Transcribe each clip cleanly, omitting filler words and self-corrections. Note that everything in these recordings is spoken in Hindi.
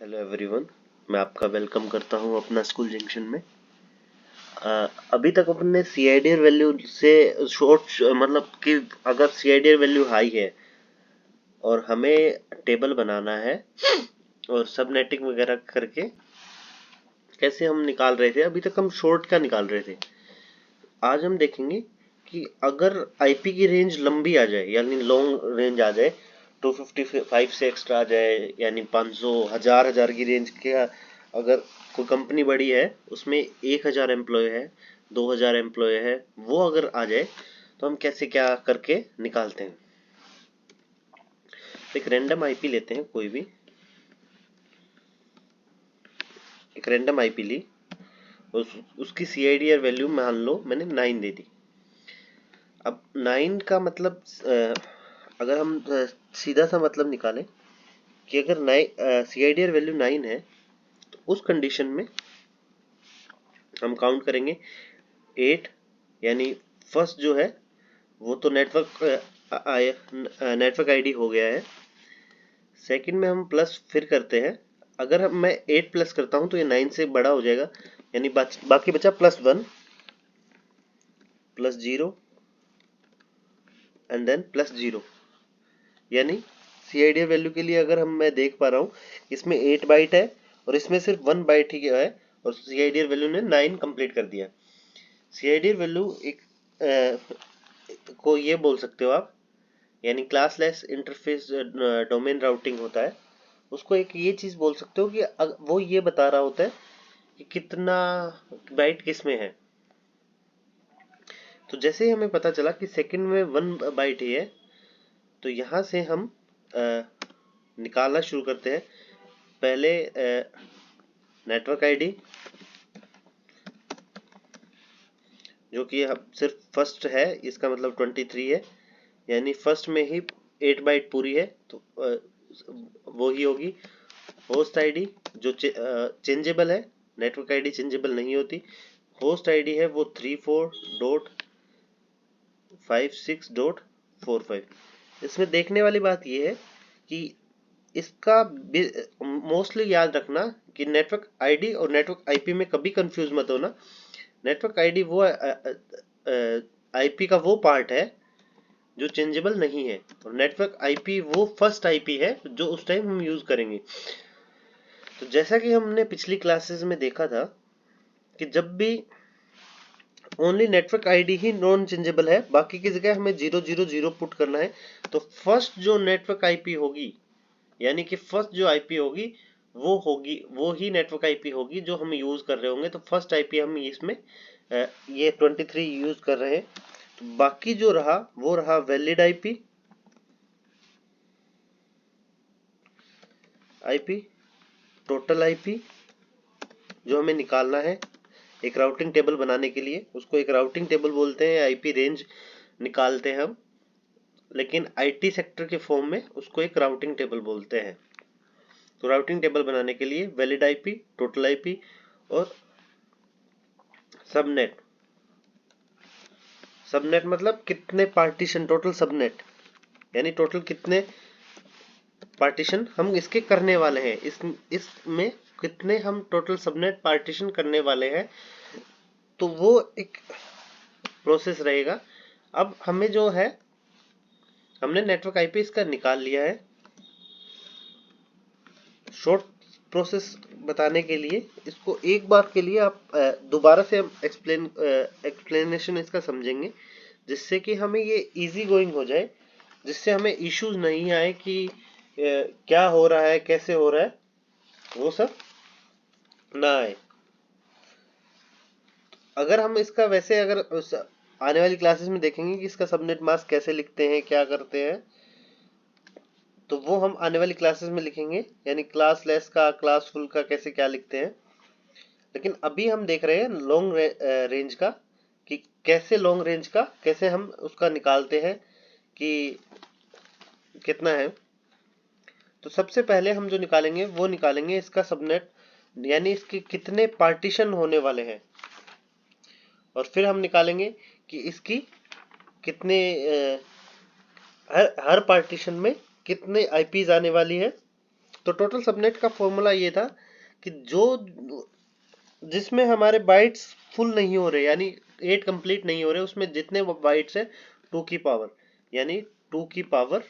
Hello everyone. मैं आपका वेलकम करता हूं अपना स्कूल जंक्शन में। अभी तक अपने सीआईडी वैल्यू से शॉर्ट मतलब कि अगर सीआईडी वैल्यू हाई है और हमें टेबल बनाना है और सब नेटिंग वगैरह करके कैसे हम निकाल रहे थे, अभी तक हम शॉर्ट का निकाल रहे थे। आज हम देखेंगे कि अगर आईपी की रेंज लंबी आ जाए यानी लॉन्ग रेंज आ जाए, 255 से एक्स्ट्रा आ जाए यानी 500 हजार की रेंज के, अगर कोई कंपनी बड़ी है उसमें 1000 एम्प्लॉय है, 2000 एम्प्लॉय है, वो अगर आ जाए तो हम कैसे क्या करके निकालते हैं। एक रैंडम आईपी लेते हैं, कोई भी एक रैंडम आईपी ली, उसकी सीआईडीआर वैल्यू मान लो मैंने 9 दे दी। अब 9 का मतलब अगर हम सीधा सा मतलब निकालें कि अगर सीआईडीआर वैल्यू 9 है तो उस कंडीशन में हम काउंट करेंगे 8, यानी फर्स्ट जो है वो तो नेटवर्क आईडी हो गया है। सेकंड में हम प्लस फिर करते हैं, अगर मैं 8 प्लस करता हूं तो ये 9 से बड़ा हो जाएगा, यानी बाकी बचा +1 +0 एंड देन +0। यानी सीआईडी वैल्यू के लिए अगर मैं देख पा रहा हूँ इसमें 8 बाइट है और इसमें सिर्फ 1 बाइट ही है और सीआईडी वैल्यू ने 9 कंप्लीट कर दिया। सीआईडी वैल्यू एक को ये बोल सकते हो आप, यानी क्लासलेस इंटरफेस डोमेन राउटिंग होता है, उसको एक ये चीज बोल सकते हो कि वो ये बता रहा होता है कि कितना बाइट किस में है। तो जैसे ही हमें पता चला कि सेकंड में 1 बाइट ही है तो यहाँ से हम निकालना शुरू करते हैं। पहले नेटवर्क आईडी जो कि सिर्फ फर्स्ट है, इसका मतलब 23 है, यानी फर्स्ट में ही 8 बाइट पूरी है तो वो ही होगी। होस्ट आईडी जो चेंजेबल है, नेटवर्क आईडी चेंजेबल नहीं होती। होस्ट आईडी है वो 34.56.45। इसमें देखने वाली बात ये है कि इसका मोस्टली याद रखना कि नेटवर्क आईडी और नेटवर्क आईपी में कभी कंफ्यूज मत होना। नेटवर्क आईडी वो आईपी का वो पार्ट है जो चेंजेबल नहीं है और नेटवर्क आईपी वो फर्स्ट आईपी है जो उस टाइम हम यूज करेंगे। तो जैसा कि हमने पिछली क्लासेस में देखा था कि जब भी ओनली नेटवर्क आईडी ही नॉन चेंजेबल है, बाकी की जगह हमें 000 पुट करना है, तो फर्स्ट जो नेटवर्क आईपी होगी यानी कि फर्स्ट जो आईपी होगी वो ही नेटवर्क आईपी होगी जो हम यूज कर रहे होंगे। तो फर्स्ट आईपी हम इसमें ये 23 यूज कर रहे हैं, तो बाकी जो रहा वो रहा valid IP IP total IP जो हमें निकालना है एक राउटिंग टेबल बनाने के लिए। उसको एक राउटिंग टेबल बोलते हैं, आईपी रेंज निकालते हैं हम, लेकिन आईटी सेक्टर के फॉर्म में उसको एक राउटिंग टेबल बोलते हैं। तो राउटिंग टेबल बनाने के लिए वैलिड आईपी, टोटल आईपी और सबनेट। सबनेट मतलब कितने पार्टीशन, टोटल सबनेट यानी टोटल कितने पार्टीशन हम इसके करने वाले हैं, इसमें कितने हम टोटल सबनेट पार्टीशन करने वाले हैं, तो वो एक प्रोसेस रहेगा। अब हमें जो है हमने नेटवर्क आईपी इसका निकाल लिया है। शॉर्ट प्रोसेस बताने के लिए इसको एक बार के लिए आप दोबारा से हम एक्सप्लेनेशन इसका समझेंगे, जिससे कि हमें ये इजी गोइंग हो जाए, जिससे हमें इश्यूज नहीं आए कि क्या हो रहा है, कैसे हो रहा है, वो सब ना आए। अगर हम इसका वैसे अगर आने वाली क्लासेस में देखेंगे कि इसका सबनेट मास्क कैसे लिखते हैं, क्या करते हैं, तो वो हम आने वाली क्लासेस में लिखेंगे, यानी क्लास लेस का, क्लास फुल का कैसे क्या लिखते हैं। लेकिन अभी हम देख रहे हैं लॉन्ग रेंज का, कि कैसे लॉन्ग रेंज का कैसे हम उसका निकालते हैं कि कितना है। तो सबसे पहले हम जो निकालेंगे वो निकालेंगे इसका सबनेट, यानी इसके कितने पार्टीशन होने वाले हैं, और फिर हम निकालेंगे कि इसकी कितने हर पार्टीशन में कितने आईपीज आने वाली है तो टोटल सबनेट का फॉर्मूला ये था कि जो जिसमें हमारे बाइट्स फुल नहीं हो रहे, यानी 8 कंप्लीट नहीं हो रहे, उसमें जितने बाइट्स है 2 की पावर, यानी 2 की पावर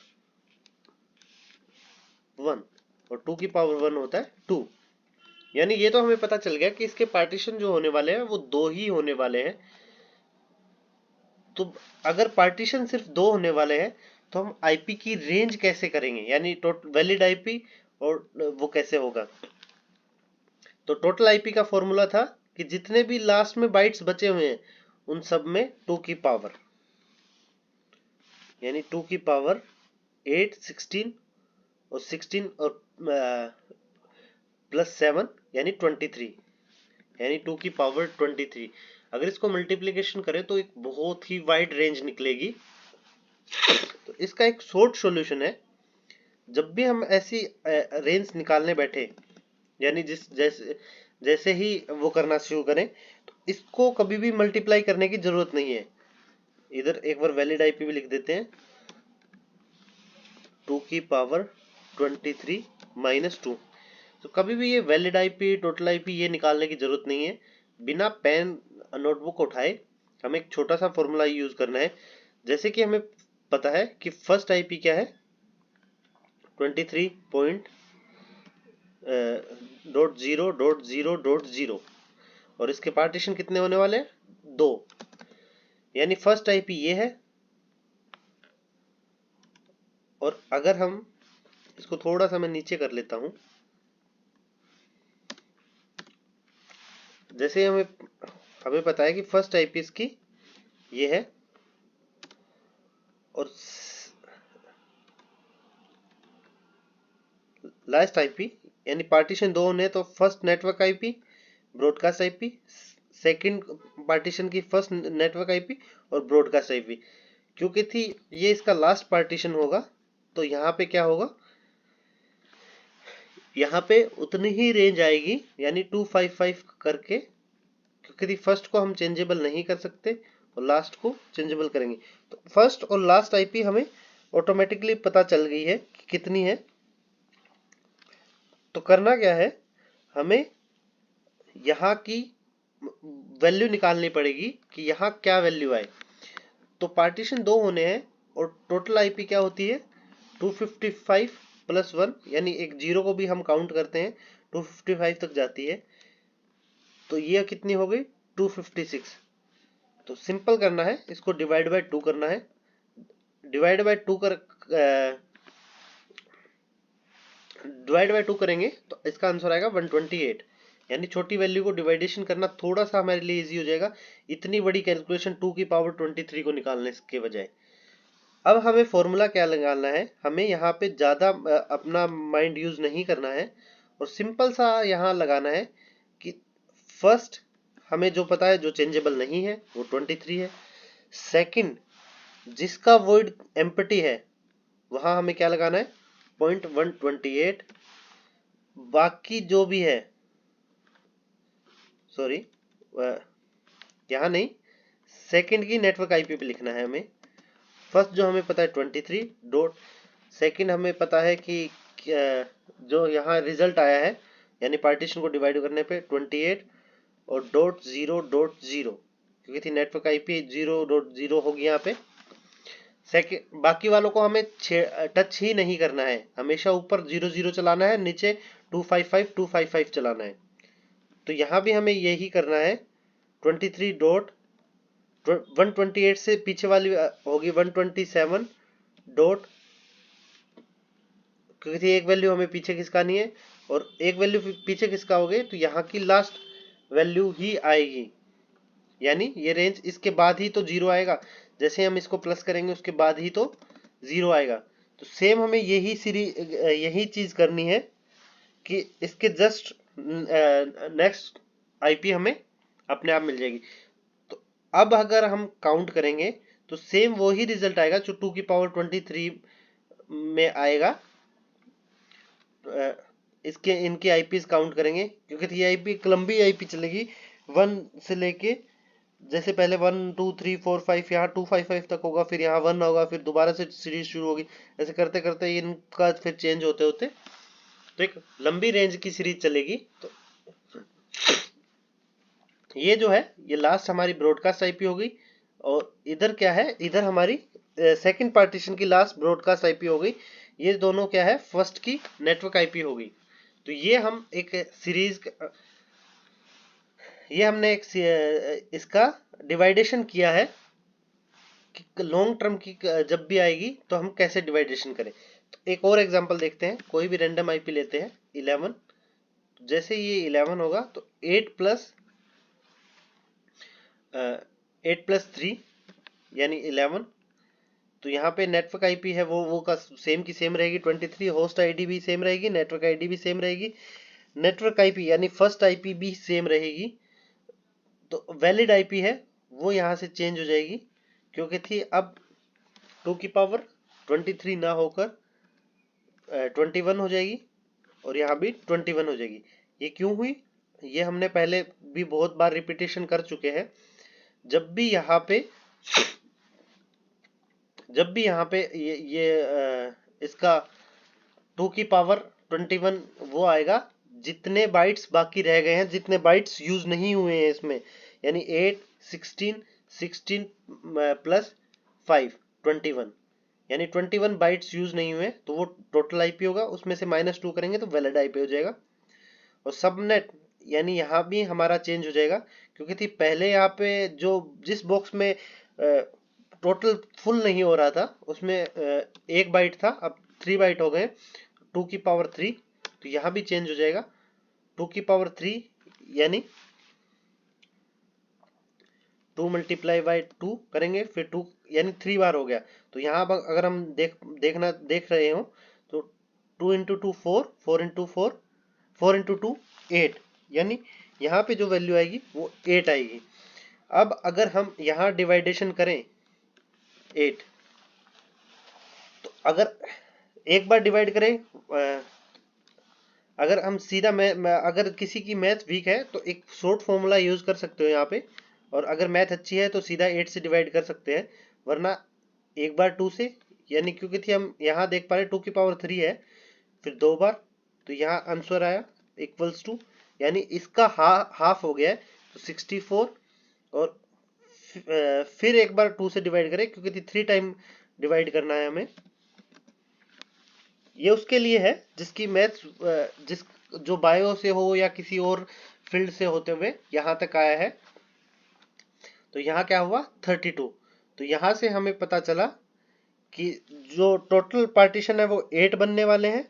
1, और 2 की पावर 1 होता है 2। यानी ये तो हमें पता चल गया कि इसके पार्टीशन जो होने वाले हैं वो 2 ही होने वाले हैं। तो अगर पार्टीशन सिर्फ 2 होने वाले हैं तो हम आईपी की रेंज कैसे करेंगे, यानी वैलिड आईपी, और वो कैसे होगा। तो टोटल आईपी का फॉर्मूला था कि जितने भी लास्ट में बाइट्स बचे हुए हैं उन सब में 2 की पावर, यानी 2 की पावर 8, 16 और 16 और प्लस 7 यानी 23, यानी 2 की पावर 23। अगर इसको मल्टीप्लिकेशन करें तो एक बहुत ही वाइड रेंज निकलेगी। तो इसका एक शॉर्ट सॉल्यूशन है, जब भी हम ऐसी रेंज निकालने बैठे, यानी जैसे ही वो करना शुरू करें, तो इसको कभी भी मल्टीप्लाई करने की जरूरत नहीं है। इधर एक बार वैलिड आईपी भी लिख देते हैं, 2 की पावर 23 माइनस 2। तो कभी भी ये वैलिड आईपी, टोटल आईपी ये निकालने की जरूरत नहीं है। बिना पेन नोटबुक उठाए हमें एक छोटा सा फॉर्मूला यूज करना है। जैसे कि हमें पता है कि फर्स्ट आईपी क्या है, 23.0.0.0, और इसके पार्टीशन कितने होने वाले हैं, 2, यानी फर्स्ट आईपी ये है। और अगर हम इसको थोड़ा सा मैं नीचे कर लेता हूं, जैसे हमें पता है कि फर्स्ट आईपी इसकी ये है, और लास्ट आईपी, यानी पार्टीशन 2 होने, तो first network IP, broadcast IP, second partition की फर्स्ट नेटवर्क आईपी और ब्रॉडकास्ट आईपी। क्योंकि थी ये इसका लास्ट पार्टीशन होगा, तो यहाँ पे क्या होगा, यहाँ पे उतनी ही रेंज आएगी, यानी 255 करके, क्योंकि फर्स्ट को हम चेंजेबल नहीं कर सकते और लास्ट को चेंजेबल करेंगे। तो फर्स्ट और लास्ट आईपी हमें ऑटोमेटिकली पता चल गई है कि कितनी है। तो करना क्या है, हमें यहाँ की वैल्यू निकालनी पड़ेगी कि यहाँ क्या वैल्यू आए। तो पार्टीशन 2 होने हैं और टोटल आईपी क्या होती है, 255 प्लस 1, यानी एक जीरो को भी हम काउंट करते हैं 255 तक जाती है। तो ये कितनी हो गई, 256। तो सिंपल करना है, इसको डिवाइड बाय 2 करना है। डिवाइड बाय 2 करेंगे तो इसका आंसर आएगा 128। यानी छोटी वैल्यू को डिवाइडेशन करना थोड़ा सा हमारे लिए इजी हो जाएगा, इतनी बड़ी कैलकुलेशन 2 की पावर 23 को निकालने के बजाय। अब हमें फॉर्मूला क्या लगाना है, हमें यहाँ पे ज्यादा अपना माइंड यूज नहीं करना है, और सिंपल सा यहाँ लगाना है कि फर्स्ट हमें जो पता है, जो चेंजेबल नहीं है वो 23 है। सेकंड, जिसका वॉइड एम्प्टी है वहां हमें क्या लगाना है, 0.128। बाकी जो भी है, सॉरी यहाँ नहीं, सेकंड की नेटवर्क आईपी पे लिखना है हमें। फर्स्ट जो हमें पता है 23 डॉट, सेकंड हमें पता है कि जो यहाँ रिजल्ट आया है, यानी पार्टीशन को डिवाइड करने पे 28 और .0.0, क्योंकि थी नेटवर्क आईपी 0.0 होगी यहाँ पे। सेकंड, बाकी वालों को हमें टच ही नहीं करना है, हमेशा ऊपर 00 चलाना है, नीचे 255 चलाना है। तो यहाँ भी हमें यही करना है, 23 डॉट 128 से पीछे वाली होगी 127 डॉट, क्योंकि एक वैल्यू हमें पीछे खिसकानी है और एक वैल्यू पीछे खिसकाओगे तो यहाँ की लास्ट वैल्यू ही आएगी, यानी ये रेंज इसके बाद ही तो जीरो आएगा। जैसे हम इसको प्लस करेंगे उसके बाद ही तो जीरो आएगा। तो सेम हमें यही चीज करनी है कि इसके जस्ट नेक्स्ट आईपी हमें अपने आप मिल जाएगी। तो अब अगर हम काउंट करेंगे तो सेम वही रिजल्ट आएगा जो 2 की पावर 23 में आएगा। इसके इनकी आईपीज काउंट करेंगे, क्योंकि ये आईपी लंबी आईपी चलेगी 1 से लेके, जैसे पहले 1 2 3 4 5 यहाँ 255 तक होगा, फिर यहाँ 1 होगा, फिर दोबारा से सीरीज शुरू होगी, ऐसे करते करते इनका फिर चेंज होते होते तो एक लंबी रेंज की सीरीज चलेगी। तो ये जो है ये लास्ट हमारी ब्रॉडकास्ट आईपी हो गई, और इधर क्या है, इधर हमारी सेकंड पार्टीशन की लास्ट ब्रॉडकास्ट आईपी हो गई। ये दोनों क्या है, फर्स्ट की नेटवर्क आईपी हो गई। तो ये हम एक सीरीज, ये हमने एक इसका डिवाइडेशन किया है कि लॉन्ग टर्म की जब भी आएगी तो हम कैसे डिवाइडेशन करें। तो एक और एग्जांपल देखते हैं, कोई भी रैंडम आईपी लेते हैं 11। जैसे ये 11 होगा तो 8+3 यानी 11। तो यहाँ पे नेटवर्क आईपी है वो का सेम की सेम रहेगी 23, होस्ट आईडी भी सेम रहेगी, नेटवर्क आईडी भी सेम रहेगी, नेटवर्क आईपी यानी फर्स्ट आईपी भी सेम रहेगी। तो वैलिड आईपी है वो यहाँ से चेंज हो जाएगी, क्योंकि थी अब 2 की पावर 23 ना होकर 21 हो जाएगी, और यहाँ भी 21 हो जाएगी। ये क्यों हुई, ये हमने पहले भी बहुत बार रिपीटेशन कर चुके हैं। जब भी यहाँ पे इसका 2 की पावर 21 वो आएगा, जितने बाइट्स बाकी रह गए हैं, जितने बाइट्स यूज नहीं हुए हैं इसमें, यानी 8, 16 प्लस 5 21, यानी 21 बाइट्स यूज नहीं हुए, तो वो टोटल आईपी होगा, उसमें से -2 करेंगे तो वैलिड आईपी हो जाएगा। और सबनेट यानी यहाँ भी हमारा चेंज हो जाएगा, क्योंकि थी पहले यहाँ पे जो जिस बॉक्स में टोटल फुल नहीं हो रहा था उसमें 1 बाइट था, अब 3 बाइट हो गए, 2 की पावर 3। तो यहाँ भी चेंज हो जाएगा, 2 की पावर 3 यानी 2 मल्टीप्लाई बाई 2 करेंगे, फिर 2 यानी 3 बार हो गया। तो यहाँ अगर हम देख रहे हो तो 2 इंटू 2 4, 4 इंटू 4, 4 इंटू 2 8, यानी यहाँ पे जो वैल्यू आएगी वो 8 आएगी। अब अगर हम यहाँ डिवाइडेशन करें 8, तो अगर एक बार डिवाइड करें, अगर हम सीधा अगर किसी की मैथ वीक है तो एक शॉर्ट फॉर्मूला यूज कर सकते हो यहाँ पे, और अगर मैथ अच्छी है तो सीधा 8 से डिवाइड कर सकते हैं, वरना एक बार 2 से, यानी क्योंकि थी हम यहाँ देख पा रहे 2 की पावर 3 है, फिर 2 बार, तो यहाँ आंसर आया इक्वल्स टू, यानी इसका हाफ हो गया है तो 64, और फिर एक बार 2 से डिवाइड करें क्योंकि 3 टाइम डिवाइड करना है हमें। ये उसके लिए है जिसकी मैथ जिस जो बायो से हो या किसी और फील्ड से होते हुए यहाँ तक आया है। तो यहाँ क्या हुआ 32। तो यहाँ से हमें पता चला कि जो टोटल पार्टीशन है वो 8 बनने वाले हैं,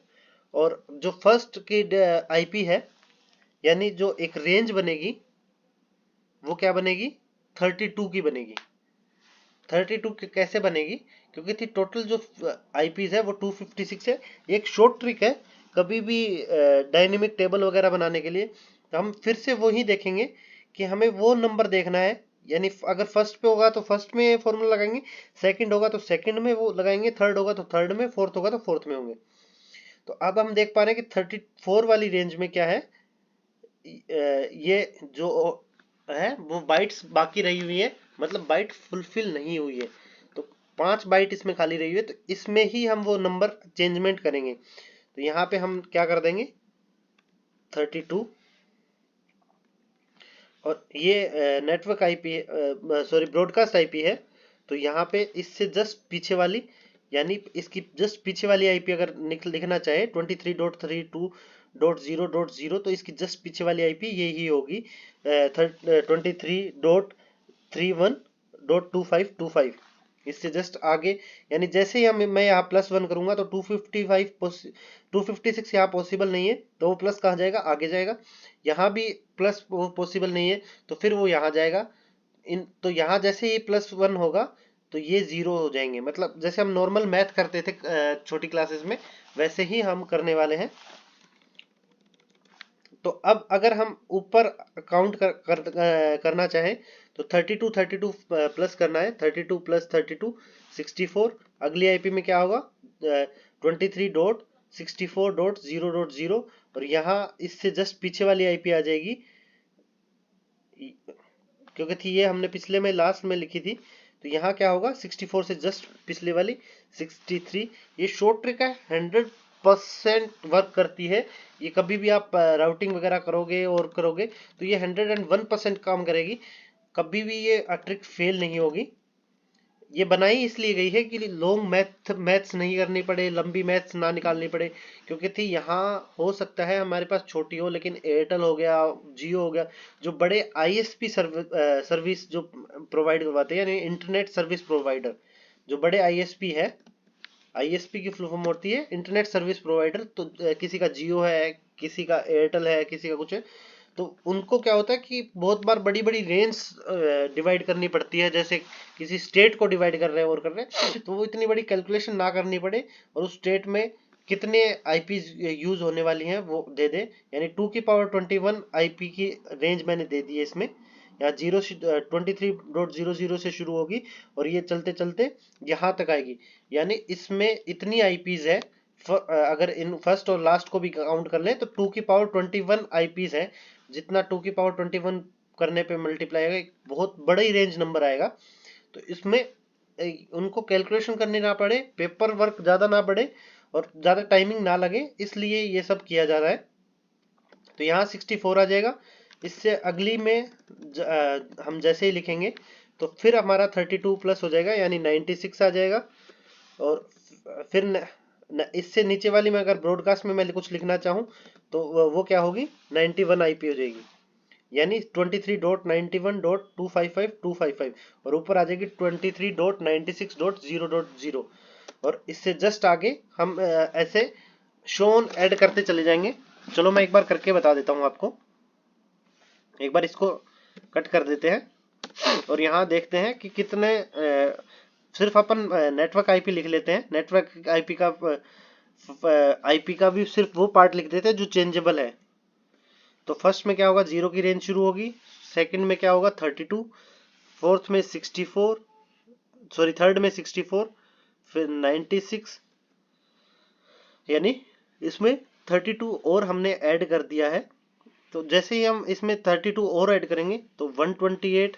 और जो फर्स्ट की आईपी है यानी जो एक रेंज बनेगी वो क्या बनेगी 32 की बनेगी। 32 कैसे बनेगी, क्योंकि थी टोटल जो आईपीज है वो 256 है। एक शॉर्ट ट्रिक है कभी भी डायनेमिक टेबल वगैरह बनाने के लिए, तो हम फिर से वो ही देखेंगे कि हमें वो नंबर देखना है, यानी अगर फर्स्ट पे होगा तो फर्स्ट में फॉर्मूला लगाएंगे, सेकंड होगा तो सेकंड में वो लगाएंगे, थर्ड होगा तो थर्ड में, फोर्थ होगा तो फोर्थ में होंगे। तो अब हम देख पा रहे हैं कि 34 वाली रेंज में क्या है, ये जो है वो बाइट्स बाकी रही हुई है, मतलब बाइट फुलफिल नहीं हुई है, तो 5 बाइट इसमें खाली रही हुई है, तो इसमें ही हम वो नंबर चेंजमेंट करेंगे। तो यहाँ पे हम क्या कर देंगे 32, और ये network IP sorry broadcast IP है, तो यहाँ पे इससे जस्ट पीछे वाली, यानी इसकी जस्ट पीछे वाली आईपी अगर लिखना चाहे 23.32.0.0, तो इसकी जस्ट पीछे वाली आईपी ये ही होगी 23.31.2525। इससे जस्ट आगे, यानी जैसे ही मैं यहाँ +1 करूंगा तो 256 यहाँ पॉसिबल नहीं है, तो वो प्लस कहाँ जाएगा, आगे जाएगा। यहाँ भी प्लस वो पॉसिबल नहीं है तो फिर वो यहाँ जाएगा। तो यहाँ जैसे ही +1 होगा तो ये 0 हो जाएंगे, मतलब जैसे हम नॉर्मल मैथ करते थे छोटी क्लासेस में, वैसे ही हम करने वाले हैं। तो अब अगर हम ऊपर काउंट करना चाहें तो 32 प्लस करना है, 32 + 32 64। अगली आईपी में क्या होगा 23.64.0.0, और यहाँ इससे जस्ट पीछे वाली आईपी आ जाएगी, क्योंकि थी ये हमने पिछले में लास्ट में लिखी थी। तो यहाँ क्या होगा 64 से जस्ट पिछले वाली 63। ये शॉर्ट ट्रिक है, 101% वर्क करती है। ये कभी भी आप राउटिंग वगैरह करोगे और करोगे तो ये 101% काम करेगी, कभी भी ये ट्रिक फेल नहीं होगी। ये बनाई इसलिए गई है कि लॉन्ग मैथ्स नहीं करनी पड़े, लंबी मैथ्स ना निकालनी पड़े, क्योंकि थी यहाँ हो सकता है हमारे पास छोटी हो, लेकिन एयरटेल हो गया, जियो हो गया, जो बड़े आईएसपी सर्विस जो प्रोवाइड करवाते हैं, यानी इंटरनेट सर्विस प्रोवाइडर, जो बड़े आईएसपी है, आईएसपी की फुल फॉर्म होती है इंटरनेट सर्विस प्रोवाइडर। तो किसी का जियो है, किसी का एयरटेल है, किसी का कुछ है, तो उनको क्या होता है कि बहुत बार बड़ी बड़ी रेंज डिवाइड करनी पड़ती है, जैसे किसी स्टेट को डिवाइड कर रहे हैं और कर रहे हैं, तो वो इतनी बड़ी कैलकुलेशन ना करनी पड़े और उस स्टेट में कितने आईपी यूज होने वाली हैं वो दे दे। यानी 2 की पावर 21 आईपी की रेंज मैंने दे दी है इसमें। यहाँ 23.00 से शुरू होगी और ये चलते चलते यहाँ तक आएगी, यानी इसमें इतनी आईपीज है। अगर इन फर्स्ट और लास्ट को भी काउंट कर लें तो 2 की पावर 21 आईपीज है। जितना 2 की पावर 21 करने पे मल्टीप्लाई आएगा, एक बहुत बड़ा ही रेंज नंबर आएगा। तो इसमें उनको कैलकुलेशन करनी ना पड़े, पेपर वर्क ज्यादा ना पड़े और ज्यादा टाइमिंग ना लगे, इसलिए ये सब किया जा रहा है। तो यहाँ 64 आ जाएगा। इससे अगली में हम जैसे ही लिखेंगे तो फिर हमारा 32 प्लस हो जाएगा, यानी 96 आ जाएगा। और फिर इससे नीचे वाली में अगर ब्रॉडकास्ट में मैं कुछ लिखना चाहूँ तो वो क्या होगी, 91 आईपी हो जाएगी, यानी 23.91.255.255 और ऊपर आ जाएगी 23.96.0.0। और इससे जस्ट आगे हम ऐसे शोन ऐड करते चले जाएंगे। चलो मैं एक बार करके बता देता हूँ आपको। एक बार इसको कट कर देते हैं और यहाँ देखते हैं कि कितने सिर्फ अपन नेटवर्क आईपी लिख लेते हैं। नेटवर्क आईपी का भी सिर्फ वो पार्ट लिख देते हैं जो चेंजेबल है। तो फर्स्ट में क्या होगा, 0 की रेंज शुरू होगी, सेकंड में क्या होगा 32, फोर्थ में 64, सॉरी थर्ड में 64, फिर 96, यानी इसमें 32 और हमने ऐड कर दिया है। तो जैसे ही हम इसमें 32 और ऐड करेंगे तो 128,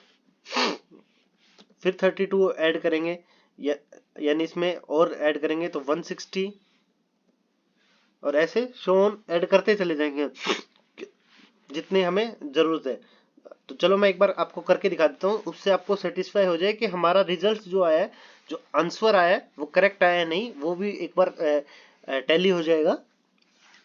फिर 32 ऐड करेंगे, यानी इसमें और ऐड करेंगे तो 160, और ऐसे शोन ऐड करते चले जाएंगे जितने हमें जरूरत है। तो चलो मैं एक बार आपको करके दिखा देता हूँ, उससे आपको सेटिस्फाई हो जाए कि हमारा रिजल्ट जो आया है, जो आंसर आया है वो करेक्ट आया है नहीं, वो भी एक बार टैली हो जाएगा।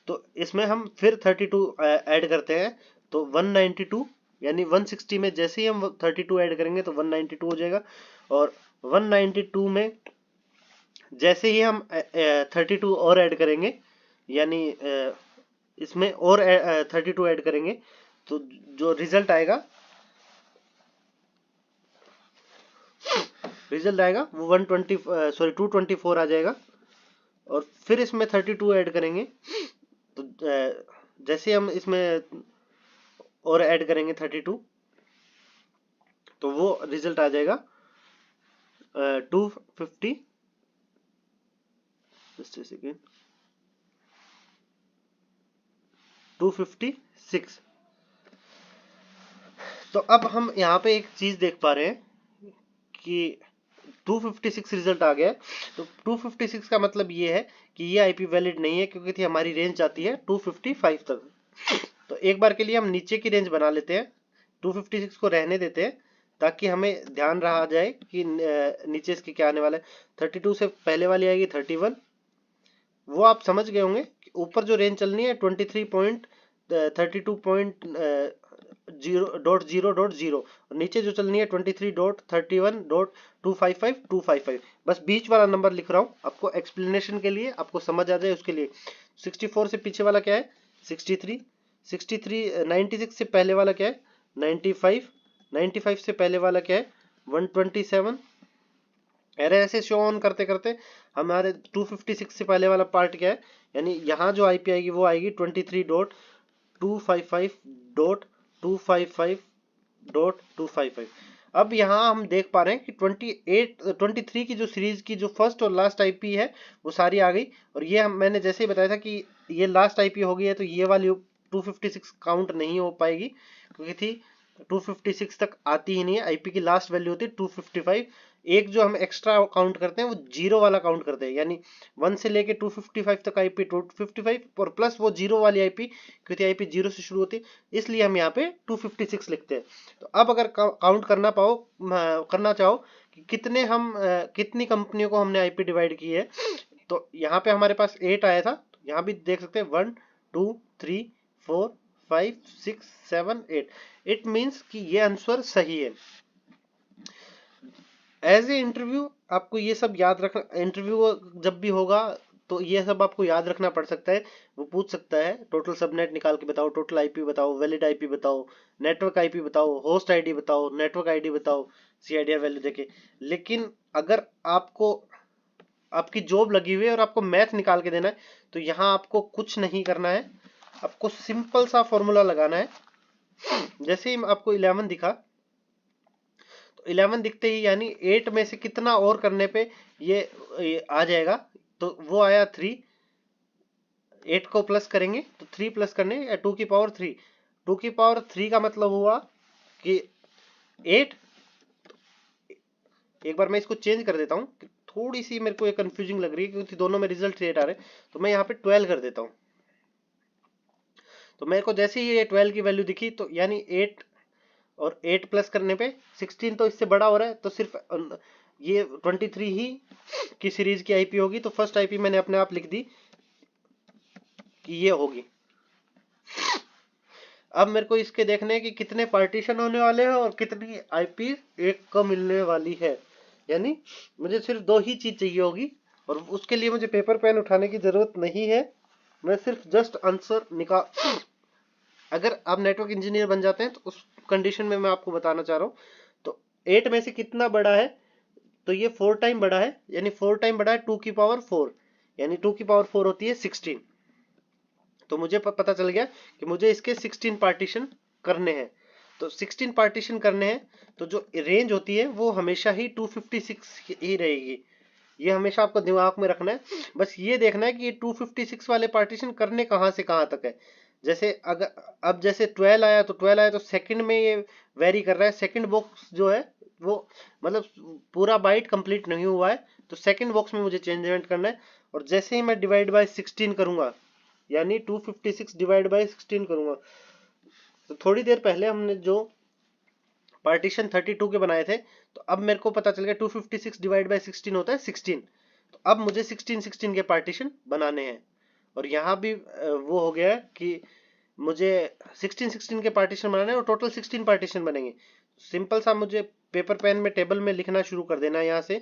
तो इसमें हम फिर 32 ऐड करते हैं तो 192, यानी 160 में जैसे ही हम 32 ऐड करेंगे तो 192 हो जाएगा। और 192 में जैसे ही हम 32 और ऐड करेंगे, यानी इसमें और 32 ऐड करेंगे तो जो रिजल्ट आएगा वो 224 आ जाएगा। और फिर इसमें 32 ऐड करेंगे तो जैसे हम इसमें और ऐड करेंगे 32 तो वो रिजल्ट आ जाएगा 250, जस्ट अ सेकेंड, 256। तो अब हम यहाँ पे एक चीज देख पा रहे हैं कि 256 रिजल्ट आ गया। तो 256 का मतलब ये है कि ये आईपी वैलिड नहीं है, क्योंकि थी हमारी रेंज जाती है 255 तक। तो एक बार के लिए हम नीचे की रेंज बना लेते हैं, 256 को रहने देते हैं ताकि हमें ध्यान रहा जाए कि नीचे इसके क्या आने वाला है। 32 से पहले वाली आएगी 31, वो आप समझ गए होंगे। ऊपर जो रेंज चलनी है 23.32.0.0.0 और नीचे जो चलनी है 23.31.255.255। बस बीच वाला नंबर लिख रहा हूँ आपको एक्सप्लेनेशन के लिए, आपको समझ आ जाए उसके लिए। 64 से पीछे वाला क्या है 63, 96 से पहले वाला क्या है 95, 95 से पहले वाला क्या है 127। ऐसे शो ऑन करते करते हमारे 256 से पहले वाला पार्ट क्या है, यानी यहाँ जो आईपी आएगी वो आएगी 23.255.255.255। अब यहाँ हम देख पा रहे हैं कि 23 की जो सीरीज की जो फर्स्ट और लास्ट आईपी है वो सारी आ गई। और ये मैंने जैसे ही बताया था कि ये लास्ट आईपी हो गई है, तो ये वाली 256 काउंट नहीं हो पाएगी, क्योंकि थी 256 तक आती ही नहीं है। आईपी की लास्ट वैल्यू होती है 255, एक जो हम एक्स्ट्रा काउंट करते हैं वो जीरो वाला काउंट करते हैं, यानी 1 से लेके 255 तक आईपी 255 और प्लस वो जीरो वाली आईपी, क्योंकि आईपी जीरो से शुरू होती है, इसलिए हम यहाँ पे 256 लिखते हैं। तो अब अगर काउंट करना चाहो कि कितनी कंपनियों को हमने आईपी डिवाइड की है, तो यहाँ पे हमारे पास 8 आया था, तो यहाँ भी देख सकते हैं 1 2 3 4 5 6 7 8। इट मीन्स कि ये आंसर सही है। एज ए इंटरव्यू आपको ये सब याद रखना, इंटरव्यू जब भी होगा तो ये सब आपको याद रखना पड़ सकता है। वो पूछ सकता है टोटल सबनेट निकाल के बताओ, टोटल आईपी बताओ, वैलिड आईपी बताओ, नेटवर्क आईपी बताओ, होस्ट आईडी बताओ, नेटवर्क आईडी बताओ, सीआईडीआर वैल्यू देके। लेकिन अगर आपको आपकी जॉब लगी हुई है और आपको मैथ निकाल के देना है, तो यहाँ आपको कुछ नहीं करना है, आपको सिंपल सा फॉर्मूला लगाना है। जैसे ही आपको 11 दिखा, तो 11 दिखते ही यानी 8 में से कितना और करने पे ये आ जाएगा, तो वो आया 3। 8 को प्लस करेंगे तो 3 प्लस करने या 2 की पावर 3, 2 की पावर 3 का मतलब हुआ कि 8। एक बार मैं इसको चेंज कर देता हूँ, थोड़ी सी मेरे को ये कंफ्यूजिंग लग रही है क्योंकि दोनों में रिजल्ट 8 आ रहे हैं, तो मैं यहाँ पे 12 कर देता हूँ। तो मेरे को जैसे ही ये 12 की वैल्यू दिखी, तो यानी 8 और 8 प्लस करने पे 16 तो इससे बड़ा हो रहा है, तो सिर्फ ये 23 ही की सीरीज की आईपी होगी। तो फर्स्ट आईपी मैंने अपने आप लिख दी कि ये होगी। अब मेरे को इसके देखने हैं कि कितने पार्टीशन होने वाले हैं और कितनी आईपी एक को मिलने वाली है, यानी मुझे सिर्फ 2 ही चीज चाहिए होगी, और उसके लिए मुझे पेपर पेन उठाने की जरूरत नहीं है। मैं सिर्फ जस्ट आंसर निकाल, अगर आप नेटवर्क इंजीनियर बन जाते हैं तो उस कंडीशन में मैं आपको बताना चाह रहा हूँ। तो 8 में से कितना बड़ा है, तो ये 4 टाइम बड़ा है, यानी 4 टाइम बड़ा है 2 की पावर 4, यानी 2 की पावर 4 होती है 16। तो मुझे पता चल गया कि मुझे इसके 16 पार्टीशन करने हैं। तो 16 पार्टीशन करने हैं, तो जो रेंज होती है वो हमेशा ही 256 ही रहेगी। ये हमेशा आपको दिमाग में रखना है। बस ये देखना है कि ये 256 वाले पार्टीशन करने कहाँ से कहाँ तक है। जैसे अगर अब जैसे 12 आया तो 12 आया तो सेकंड में ये वेरी कर रहा है। सेकंड बॉक्स जो है वो मतलब पूरा बाइट कंप्लीट नहीं हुआ है, तो सेकंड बॉक्स में मुझे चेंजमेंट करना है। और जैसे ही मैं डिवाइड बाय 16 करूंगा, यानी 256 डिवाइड बाय 16 करूंगा, तो थोड़ी देर पहले हमने जो पार्टीशन 32 के बनाए थे, तो अब मेरे को पता चल गया 256 डिवाइड बाय 16 होता है 16। तो अब मुझे 16 के पार्टीशन बनाने हैं। और यहाँ भी वो हो गया कि मुझे 16 के पार्टीशन बनाने हैं और टोटल 16 पार्टीशन बनेंगे। सिंपल सा मुझे पेपर पेन में टेबल में लिखना शुरू कर देना है यहाँ से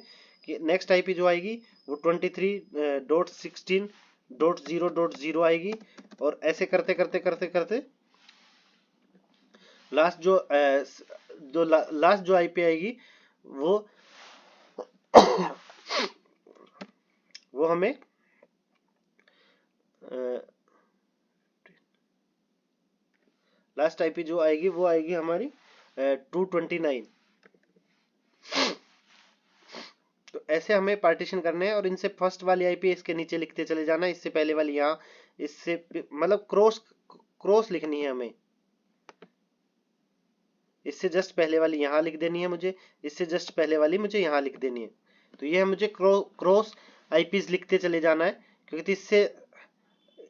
कि नेक्स्ट आईपी जो आएगी वो 23.16.0.0 आएगी। और ऐसे करते करते करते करते लास्ट जो आईपी आएगी वो हमें लास्ट आईपी जो आएगी वो आएगी हमारी 229। तो ऐसे हमें पार्टीशन करने हैं और इनसे फर्स्ट वाली आईपी इसके नीचे लिखते चले जाना, इससे पहले वाली यहाँ, इससे मतलब क्रॉस लिखनी है हमें। इससे जस्ट पहले वाली यहाँ लिख देनी है मुझे, इससे जस्ट पहले वाली मुझे यहाँ लिख देनी है। तो ये मुझे क्रॉस आईपीज लिखते चले जाना है, क्योंकि इससे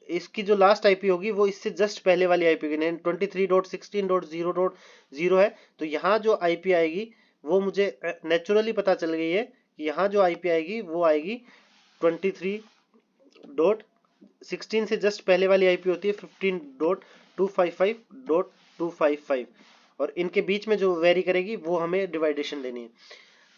इसकी जो लास्ट आईपी होगी वो इससे जस्ट पहले वाली आईपी होगी। 23.16.0.0 है, तो यहाँ जो आईपी आएगी वो मुझे नेचुरली पता चल गई है कि यहाँ जो आईपी आएगी वो आएगी 23.16 से जस्ट पहले वाली आईपी होती है 15.255.255, और इनके बीच में जो वेरी करेगी वो हमें डिवाइडेशन लेनी है।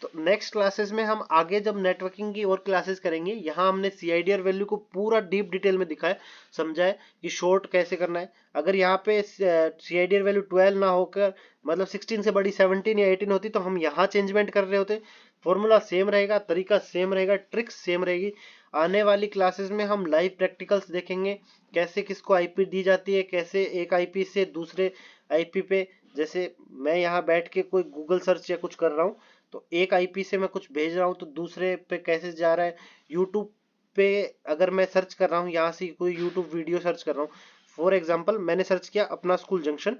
तो नेक्स्ट क्लासेस में हम आगे जब नेटवर्किंग की और क्लासेस करेंगे, यहाँ हमने सीआईडीआर वैल्यू को पूरा डीप डिटेल में दिखाया, समझाया कि शॉर्ट कैसे करना है। अगर यहाँ पे सीआईडीआर वैल्यू 12 ना होकर मतलब 16 से बड़ी 17 या 18 होती तो हम यहाँ चेंजमेंट कर रहे होते। फॉर्मूला सेम रहेगा, तरीका सेम रहेगा, ट्रिक्स सेम रहेगी। आने वाली क्लासेस में हम लाइव प्रैक्टिकल्स देखेंगे, कैसे किसको आईपी दी जाती है, कैसे एक आईपी से दूसरे आईपी पे, जैसे मैं यहाँ बैठ के कोई गूगल सर्च या कुछ कर रहा हूँ तो एक आईपी से मैं कुछ भेज रहा हूँ तो दूसरे पे कैसे जा रहा है। यूट्यूब पे अगर मैं सर्च कर रहा हूँ, यहाँ से कोई यूट्यूब वीडियो सर्च कर रहा हूँ, फॉर एग्जांपल मैंने सर्च किया अपना स्कूल जंक्शन,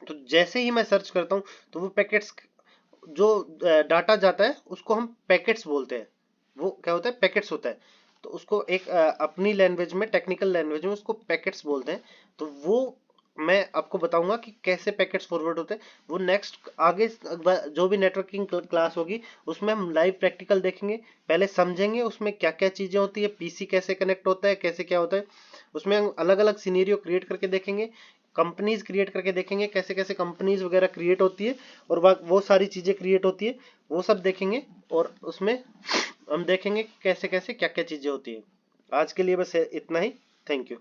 तो जैसे ही मैं सर्च करता हूँ तो वो पैकेट्स जो डाटा जाता है उसको हम पैकेट्स बोलते हैं। वो क्या होता है, पैकेट्स होता है। तो उसको एक अपनी लैंग्वेज में, टेक्निकल लैंग्वेज में उसको पैकेट्स बोलते हैं। तो वो मैं आपको बताऊंगा कि कैसे पैकेट्स फॉरवर्ड होते हैं। वो नेक्स्ट आगे जो भी नेटवर्किंग क्लास होगी उसमें हम लाइव प्रैक्टिकल देखेंगे। पहले समझेंगे उसमें क्या क्या चीजें होती है, पीसी कैसे कनेक्ट होता है, कैसे क्या होता है। उसमें हम अलग अलग सिनेरियो क्रिएट करके देखेंगे, कंपनीज क्रिएट करके देखेंगे कैसे कैसे कंपनीज वगैरह क्रिएट होती है, और वो सारी चीजें क्रिएट होती है, वो सब देखेंगे। और उसमें हम देखेंगे कैसे कैसे क्या क्या चीजें होती है। आज के लिए बस इतना ही। Thank you.